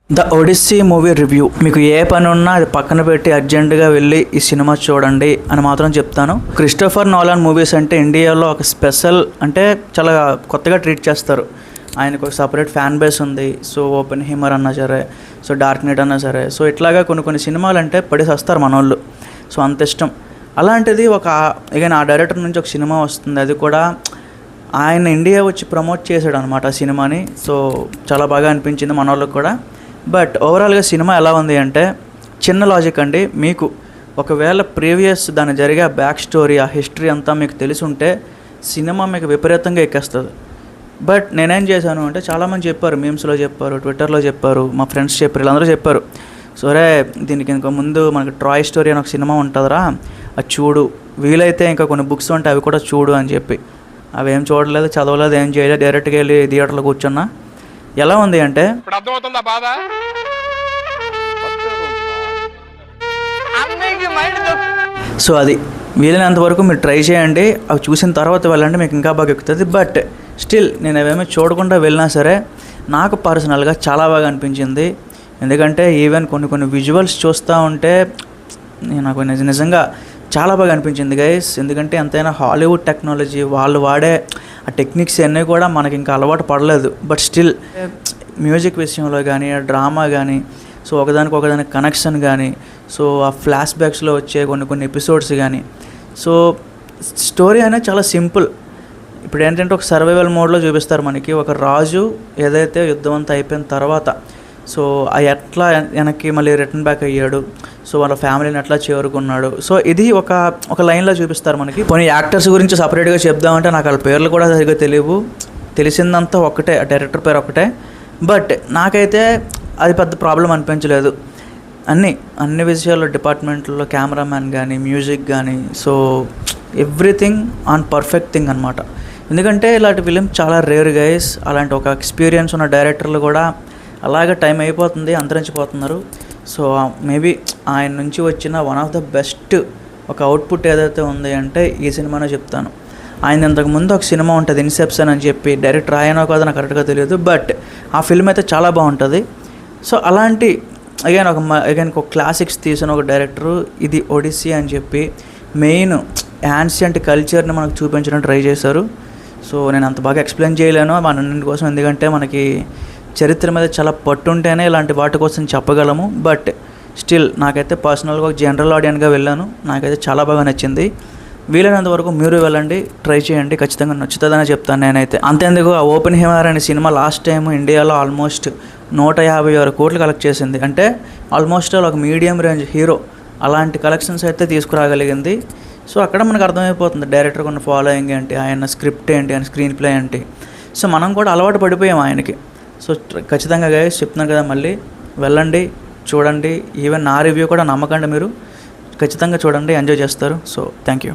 The Odissi movie review. మీకు ఏ పని ఉన్నా అది పక్కన పెట్టి అర్జెంటుగా వెళ్ళి ఈ సినిమా చూడండి అని మాత్రం చెప్తాను. క్రిస్టోఫర్ నోలాన్ మూవీస్ అంటే ఇండియాలో ఒక స్పెషల్, అంటే చాలా కొత్తగా ట్రీట్ చేస్తారు. ఆయనకు ఒక సపరేట్ ఫ్యాన్ బేస్ ఉంది. సో ఓపెన్ హీమర్ అన్నా సరే, సో డార్క్ నైట్ అన్నా సరే, సో ఇట్లాగా కొన్ని సినిమాలు అంటే పడేసి వస్తారు మనోళ్ళు. సో అంత ఇష్టం. అలాంటిది ఆ డైరెక్టర్ నుంచి ఒక సినిమా వస్తుంది. అది కూడా ఆయన ఇండియా వచ్చి ప్రమోట్ చేశాడు అనమాట ఆ సినిమాని. సో చాలా బాగా అనిపించింది మన వాళ్ళకి కూడా. బట్ ఓవరాల్గా సినిమా ఎలా ఉంది అంటే, చిన్న లాజిక్ అండి. మీకు ఒకవేళ ప్రీవియస్ దాని జరిగే బ్యాక్ స్టోరీ, ఆ హిస్టరీ అంతా మీకు తెలిసి ఉంటే సినిమా మీకు విపరీతంగా ఎక్కేస్తుంది. బట్ నేనేం చేశాను అంటే, చాలామంది చెప్పారు, మీమ్స్లో చెప్పారు, ట్విట్టర్లో చెప్పారు, మా ఫ్రెండ్స్ చెప్పారు, వీళ్ళందరూ చెప్పారు, సరే దీనికి ఇంకా ముందు మనకి ట్రాయ్ స్టోరీ అని ఒక సినిమా ఉంటుందిరా, అది చూడు, వీలైతే ఇంకా కొన్ని బుక్స్ ఉంటాయి అవి కూడా చూడు అని చెప్పి. అవి ఏం చూడలేదు, చదవలేదు, ఏం చేయలేదు, డైరెక్ట్గా వెళ్ళి థియేటర్లో కూర్చున్నా. ఎలా ఉంది అంటే, సో అది వీలైనంత వరకు మీరు ట్రై చేయండి. అవి చూసిన తర్వాత వెళ్ళండి, మీకు ఇంకా బాగా ఎక్కుతుంది. బట్ స్టిల్ నేను అవేమీ చూడకుండా వెళ్ళినా సరే నాకు పర్సనల్గా చాలా బాగా అనిపించింది. ఎందుకంటే ఈవెన్ కొన్ని విజువల్స్ చూస్తూ ఉంటే నాకు నిజంగా చాలా బాగా అనిపించింది గైస్. ఎందుకంటే ఎంతైనా హాలీవుడ్ టెక్నాలజీ, వాళ్ళు వాడే ఆ టెక్నిక్స్ అన్నీ కూడా మనకి ఇంకా అలవాటు పడలేదు. బట్ స్టిల్ మ్యూజిక్ విషయంలో కానీ, ఆ డ్రామా కానీ, సో ఒకదానికి కనెక్షన్ కానీ, సో ఆ ఫ్లాష్ బ్యాక్స్లో వచ్చే కొన్ని ఎపిసోడ్స్ కానీ, సో స్టోరీ అనేది చాలా సింపుల్. ఇప్పుడు ఏంటంటే ఒక సర్వైవల్ మోడ్లో చూపిస్తారు మనకి. ఒక రాజు ఏదైతే యుద్ధం అంతా అయిపోయిన తర్వాత సో ఎట్లా వెనక్కి మళ్ళీ రిటర్న్ బ్యాక్ అయ్యాడు, సో వాళ్ళ ఫ్యామిలీని ఎట్లా చేరుకున్నాడు, సో ఇది ఒక లైన్లో చూపిస్తారు మనకి. కొన్ని యాక్టర్స్ గురించి సపరేట్గా చెప్దామంటే నాకు వాళ్ళ పేర్లు కూడా సరిగ్గా తెలియవు. తెలిసిందంతా ఒకటే, ఆ డైరెక్టర్ పేరు ఒకటే. బట్ నాకైతే అది పెద్ద ప్రాబ్లం అనిపించలేదు. అన్ని విషయాల్లో డిపార్ట్మెంట్లో కెమెరామ్యాన్ కానీ, మ్యూజిక్ కానీ, so everything on perfect thing అనమాట. ఎందుకంటే ఇలాంటి ఫిలిం చాలా రేర్ గైస్. అలాంటి ఒక ఎక్స్పీరియన్స్ ఉన్న డైరెక్టర్లు కూడా అలాగే టైం అయిపోతుంది, అంతరించిపోతున్నారు. సో మేబీ ఆయన నుంచి వచ్చిన వన్ ఆఫ్ ద బెస్ట్ ఒక అవుట్పుట్ ఏదైతే ఉంది అంటే ఈ సినిమానే చెప్తాను. ఆయన ఇంతకుముందు ఒక సినిమా ఉంటుంది ఇన్సెప్షన్ అని చెప్పి, డైరెక్టర్ ఆయనో కాదో నాకు కరెక్ట్గా తెలియదు, బట్ ఆ ఫిల్మ్ అయితే చాలా బాగుంటుంది. సో అలాంటి అగైన్ ఒక క్లాసిక్స్ తీసిన ఒక డైరెక్టరు, ఇది ఒడిస్సీ అని చెప్పి మెయిన్ యాన్షియంట్ కల్చర్ని మనకు చూపించడానికి ట్రై చేశారు. సో నేను అంత బాగా ఎక్స్ప్లెయిన్ చేయలేను మన కోసం, ఎందుకంటే మనకి చరిత్ర మీద చాలా పట్టు ఉంటేనే ఇలాంటి వాటి కోసం చెప్పగలము. బట్ స్టిల్ నాకైతే పర్సనల్గా ఒక జనరల్ ఆడియన్గా వెళ్ళాను, నాకైతే చాలా బాగా నచ్చింది. వీలైనంత వరకు మీరు వెళ్ళండి, ట్రై చేయండి, ఖచ్చితంగా నచ్చుతుందని చెప్తాను నేనైతే. అంతేందుకు ఆ ఓపెన్ హీమర్ అనే సినిమా లాస్ట్ టైం ఇండియాలో ఆల్మోస్ట్ 156 కోట్లు కలెక్ట్ చేసింది. అంటే ఆల్మోస్ట్ ఒక మీడియం రేంజ్ హీరో అలాంటి కలెక్షన్స్ అయితే తీసుకురాగలిగింది. సో అక్కడ మనకు అర్థమైపోతుంది డైరెక్టర్కి ఉన్న ఫాలోయింగ్ ఏంటి, ఆయన స్క్రిప్ట్ ఏంటి, ఆయన స్క్రీన్ ప్లే ఏంటి. సో మనం కూడా అలవాటు పడిపోయాం ఆయనకి. సో ఖచ్చితంగా గైస్ చెప్తున్నాను కదా, మళ్ళీ వెళ్ళండి, చూడండి. ఈవెన్ నా రివ్యూ కూడా నమ్మకండి, మీరు ఖచ్చితంగా చూడండి, ఎంజాయ్ చేస్తారు. So thank you.